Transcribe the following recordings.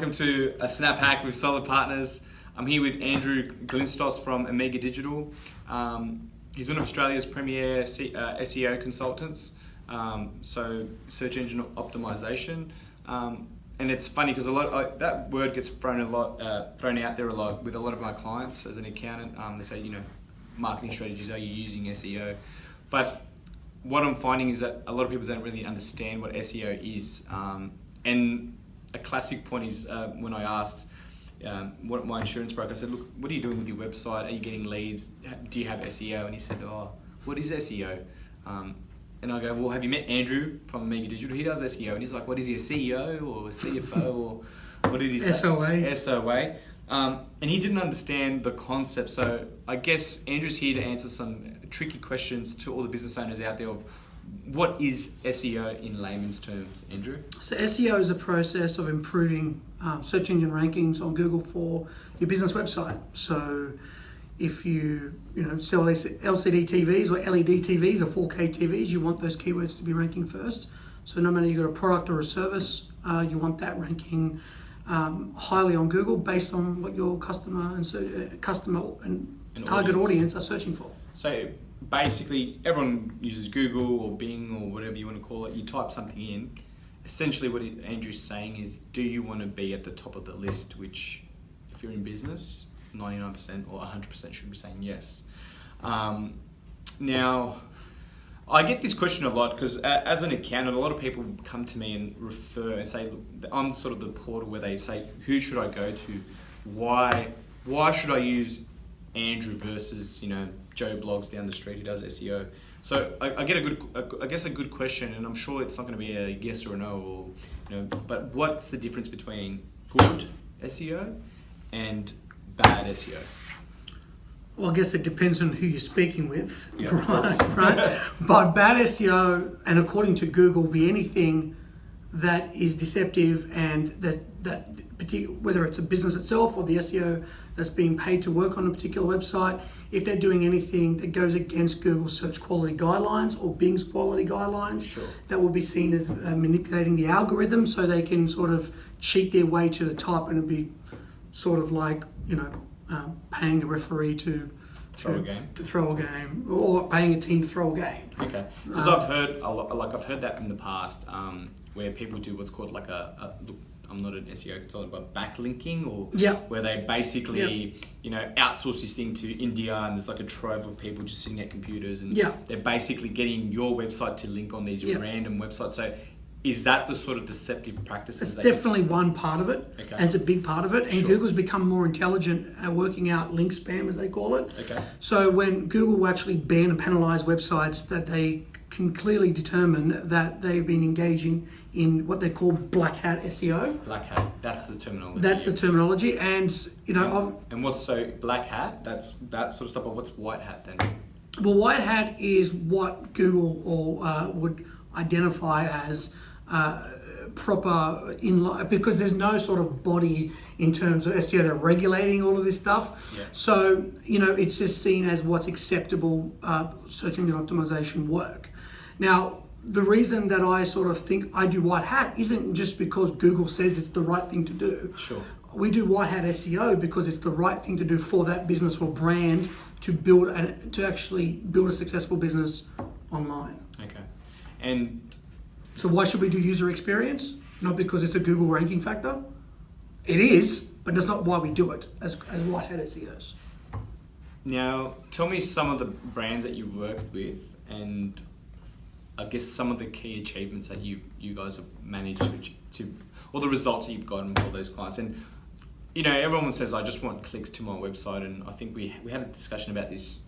welcome to a Snap Hack with Solid Partners. I'm here with Andrew Glinstos from Omega Digital. He's one of Australia's premier SEO consultants, so search engine optimization. And it's funny because that word gets thrown out there a lot with a lot of my clients as an accountant. They say, marketing strategies, are you using SEO? But what I'm finding is that a lot of people don't really understand what SEO is. And a classic point is when I asked what my insurance broker, I said, look, what are you doing with your website? Are you getting leads? Do you have SEO? And he said, what is SEO? And I go, well, have you met Andrew from Omega Digital? He does SEO. And he's like, what is he, a CEO or a CFO or what did he say? SOA. And he didn't understand the concept. So I guess Andrew's here to answer some tricky questions to all the business owners out there of what is SEO in layman's terms, Andrew? So SEO is a process of improving search engine rankings on Google for your business website. So if you sell LCD TVs or LED TVs or 4K TVs, you want those keywords to be ranking first. So no matter you've got a product or a service, you want that ranking highly on Google based on what your customer and target audience are searching for. So basically, everyone uses Google or Bing or whatever you want to call it. You type something in. Essentially, what Andrew's saying is, do you want to be at the top of the list? Which, if you're in business, 99% or 100% should be saying yes. Now, I get this question a lot because as an accountant, a lot of people come to me and refer and say, look, I'm sort of the portal where they say, who should I go to? Why should I use Andrew versus Joe Blogs down the street who does SEO? So I get a good question, and I'm sure it's not going to be a yes or a no, but what's the difference between good SEO and bad SEO? Well, I guess it depends on who you're speaking with, yeah, right? But bad SEO, and according to Google, will be anything that is deceptive and that particular, whether it's a business itself or the SEO that's being paid to work on a particular website, if they're doing anything that goes against Google's search quality guidelines or Bing's quality guidelines, sure, that will be seen as manipulating the algorithm so they can sort of cheat their way to the top, and it'll be sort of like paying a referee to throw a game, or paying a team to throw a game. Okay, because I've heard that in the past, where people do what's called like look, I'm not an SEO consultant, but backlinking, or where they basically outsource this thing to India, and there's like a trove of people just sitting at computers, and they're basically getting your website to link on these random websites. So is that the sort of deceptive practices? It's definitely one part of it, and it's a big part of it. And sure, Google's become more intelligent at working out link spam, as they call it. Okay. So when Google will actually ban and penalise websites that they can clearly determine that they've been engaging in what they call black hat SEO. Black hat, that's the terminology. That's the terminology, and and what's so black hat? That's that sort of stuff. But what's white hat then? Well, white hat is what Google would identify as proper because there's no sort of body in terms of SEO that are regulating all of this stuff. Yeah. So it's just seen as what's acceptable search engine optimization work. Now, the reason that I sort of think I do white hat isn't just because Google says it's the right thing to do. Sure. We do white hat SEO because it's the right thing to do for that business or brand to actually build a successful business online. Okay. And so why should we do user experience? Not because it's a Google ranking factor. It is, but that's not why we do it as white hat SEOs. Now, tell me some of the brands that you've worked with, and I guess some of the key achievements that you guys have managed to or the results that you've gotten for those clients. And everyone says, I just want clicks to my website, and I think we had a discussion about this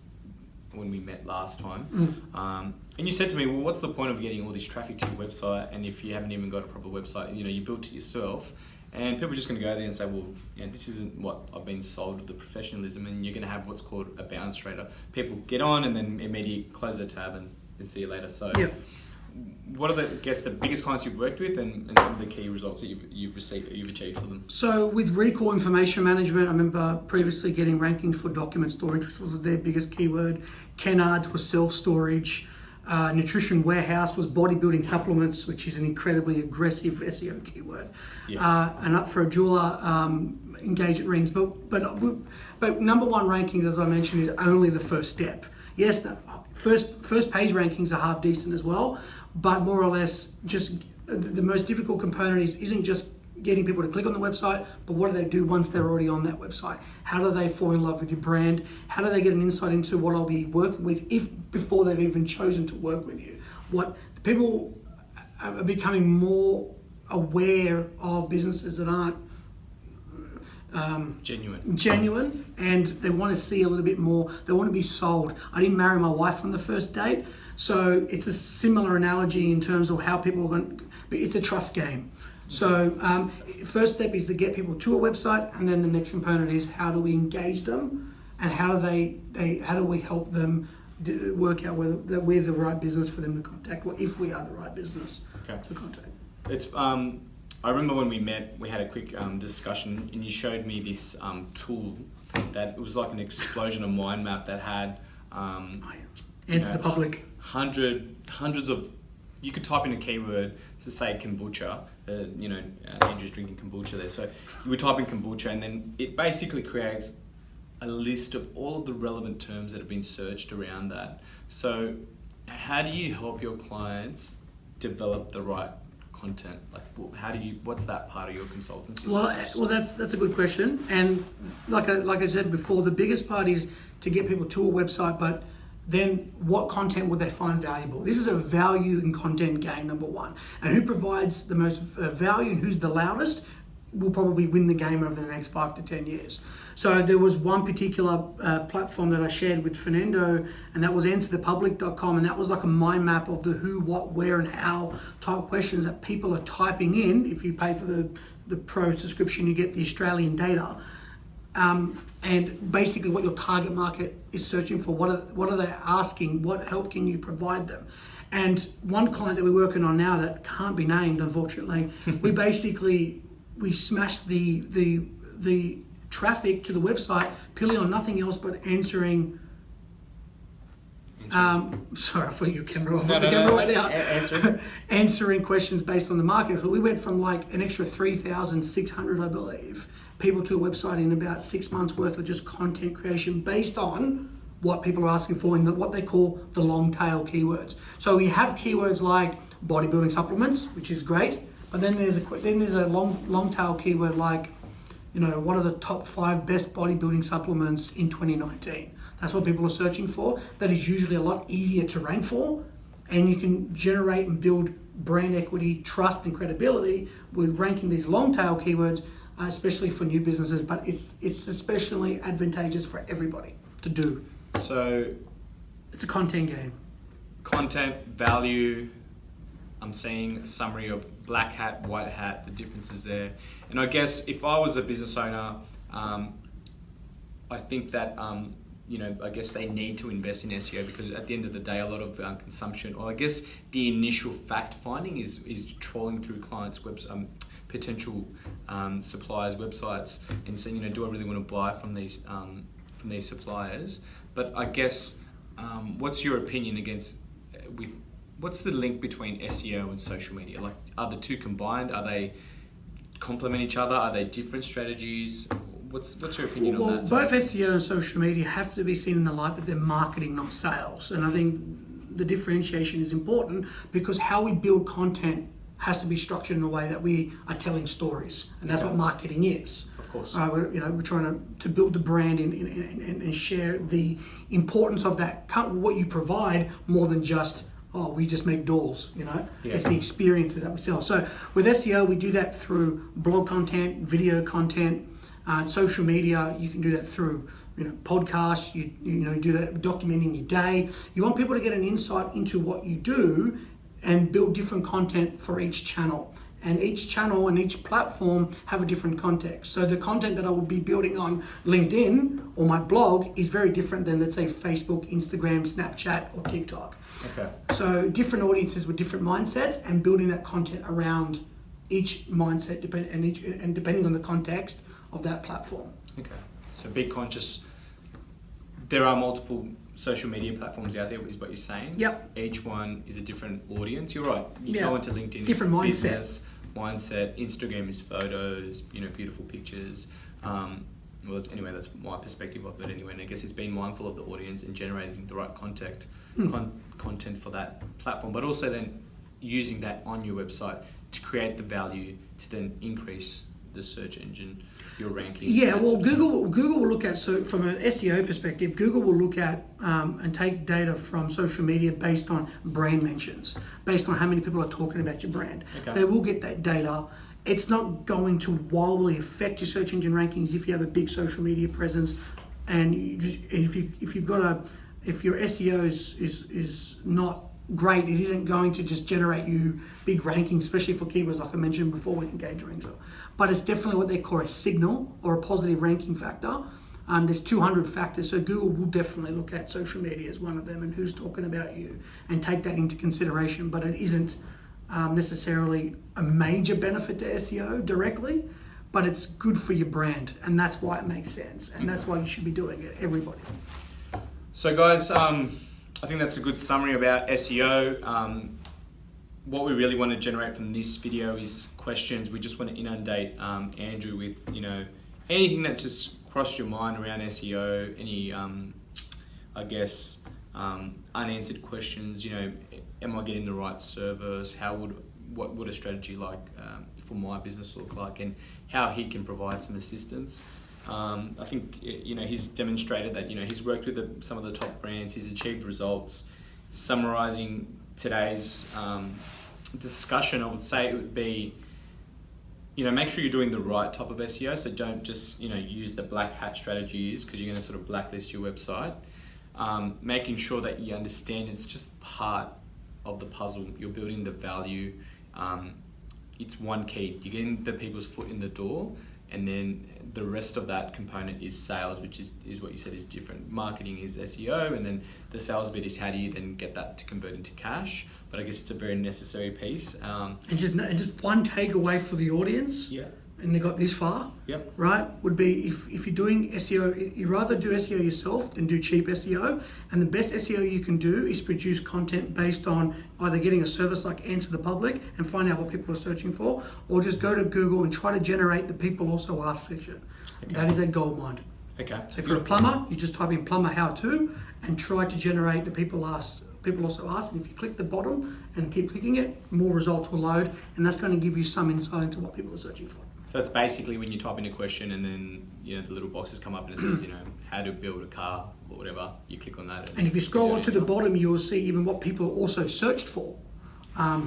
when we met last time. And you said to me, well, what's the point of getting all this traffic to your website, and if you haven't even got a proper website, you built it yourself, and people are just going to go there and say, well, this isn't what I've been sold with the professionalism, and you're going to have what's called a bounce rate. People get on and then immediately close their tab and see you later. So what are the biggest clients you've worked with, and some of the key results that you've achieved for them? So with recall information management, I remember previously getting rankings for document storage, which was their biggest keyword. Kennards was self-storage. Nutrition warehouse was bodybuilding supplements, which is an incredibly aggressive SEO keyword. Yes. And up for a jeweler, engagement rings. But number one rankings, as I mentioned, is only the first step. Yes, the first page rankings are half decent as well, but more or less, just the most difficult component isn't just getting people to click on the website, but what do they do once they're already on that website? How do they fall in love with your brand? How do they get an insight into what I'll be working with before they've even chosen to work with you? What people are becoming more aware of businesses that aren't genuine, and they want to see a little bit more. They want to be sold. I didn't marry my wife on the first date, so it's a similar analogy in terms of how people are going. It's a trust game. So first step is to get people to a website, and then the next component is how do we engage them, and how do we help them work out whether we're the right business for them to contact, or if we are the right business to contact. It's I remember when we met, we had a quick discussion, and you showed me this tool that was like an explosion of mind map that had Answer the public. Hundreds of. You could type in a keyword to say kombucha. Andrew's drinking kombucha there. So you would type in kombucha, and then it basically creates a list of all of the relevant terms that have been searched around that. So how do you help your clients develop the right content? Like, what's that part of your consultancy service? Well, that's a good question. And like I said before, the biggest part is to get people to a website, but then what content would they find valuable? This is a value and content game, number one. And who provides the most value and who's the loudest will probably win the game over the next 5 to 10 years. So there was one particular platform that I shared with Fernando, and that was answerthepublic.com, and that was like a mind map of the who, what, where, and how type of questions that people are typing in. If you pay for the pro subscription, you get the Australian data. And basically what your target market is searching for, what are they asking, what help can you provide them? And one client that we're working on now that can't be named, unfortunately, we smashed the traffic to the website purely on nothing else but answering. Sorry, I thought your camera off. Right now. Answering questions based on the market. So we went from like an extra 3,600, I believe, people to a website in about 6 months worth of just content creation based on what people are asking for in what they call the long tail keywords. So we have keywords like bodybuilding supplements, which is great, but then there's a long tail keyword like, what are the top 5 best bodybuilding supplements in 2019? That's what people are searching for. That is usually a lot easier to rank for, and you can generate and build brand equity, trust, and credibility with ranking these long tail keywords, especially for new businesses, but it's especially advantageous for everybody to do. So it's a content game. Content, value, I'm seeing a summary of black hat, white hat, the differences there. And I guess if I was a business owner, I think that, I guess they need to invest in SEO, because at the end of the day, a lot of consumption, or I guess the initial fact finding is trawling through clients' potential suppliers' websites and saying, do I really want to buy from these suppliers? But I guess, what's your opinion what's the link between SEO and social media? Like, are the two combined? Are they complement each other? Are they different strategies? What's your opinion on that? Both SEO and social media have to be seen in the light that they're marketing, not sales. And I think the differentiation is important, because how we build content has to be structured in a way that we are telling stories, and that's what marketing is. Of course. We're trying to build the brand and share the importance of that, what you provide, more than just, we just make doors, It's the experiences that we sell. So with SEO, we do that through blog content, video content, social media. You can do that through podcasts. You do that documenting your day. You want people to get an insight into what you do and build different content for each channel. And each channel and each platform have a different context. So the content that I would be building on LinkedIn or my blog is very different than, let's say, Facebook, Instagram, Snapchat, or TikTok. Okay. So different audiences with different mindsets, and building that content around each mindset and depending on the context of that platform. Okay. So be conscious. There are multiple social media platforms out there, is what you're saying. Yep. Each one is a different audience. You're right. You Yeah. go into LinkedIn, Different it's mindset. business, mindset. Instagram is photos, beautiful pictures. Well, anyway, that's my perspective of it anyway. And I guess it's being mindful of the audience and generating the right content for that platform, but also then using that on your website to create the value to then increase the search engine, your rankings. Yeah, well, Google will look at, so from an SEO perspective, Google will look at and take data from social media based on brand mentions, based on how many people are talking about your brand. Okay. They will get that data. It's not going to wildly affect your search engine rankings if you have a big social media presence, and if your SEO is not great, it isn't going to just generate you big rankings, especially for keywords like I mentioned before with engage rings. But it's definitely what they call a signal or a positive ranking factor. There's 200 factors, so Google will definitely look at social media as one of them and who's talking about you and take that into consideration. But it isn't necessarily a major benefit to SEO directly, but it's good for your brand, and that's why it makes sense, and that's why you should be doing it, everybody. So guys, I think that's a good summary about SEO. What we really want to generate from this video is questions. We just want to inundate Andrew with anything that just crossed your mind around SEO, any unanswered questions. Am I getting the right service? What would a strategy like for my business look like, and how he can provide some assistance. I think he's demonstrated that he's worked with some of the top brands. He's achieved results. Summarizing today's discussion, I would say it would be, make sure you're doing the right type of SEO. So don't just use the black hat strategies, because you're going to sort of blacklist your website. Making sure that you understand it's just part of the puzzle. You're building the value. It's one key. You're getting the people's foot in the door, and then the rest of that component is sales, which is what you said is different. Marketing is SEO, and then the sales bit is how do you then get that to convert into cash. But I guess it's a very necessary piece. And just one takeaway for the audience. Yeah. And they got this far. Yep. Right? Would be if you're doing SEO, you rather do SEO yourself than do cheap SEO. And the best SEO you can do is produce content based on either getting a service like Answer the Public and find out what people are searching for, or just go to Google and try to generate the people also ask section. Okay. That is a gold mine. Okay. So if you're a plumber, you just type in plumber how to and try to generate the people also ask, and if you click the bottom and keep clicking it, more results will load, and that's going to give you some insight into what people are searching for. So it's basically when you type in a question and then the little boxes come up and it says how to build a car or whatever. You click on that. And if you scroll on to the bottom, you will see even what people also searched for.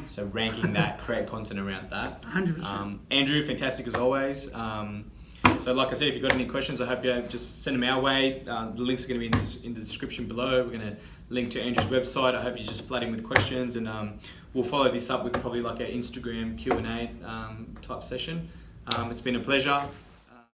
So ranking that, create content around that. 100%. Andrew, fantastic as always. So like I said, if you've got any questions, I hope you just send them our way. The links are going to be in the description below. We're going to link to Andrew's website. I hope you just flood in with questions, and we'll follow this up with probably like our Instagram Q&A type session. It's been a pleasure.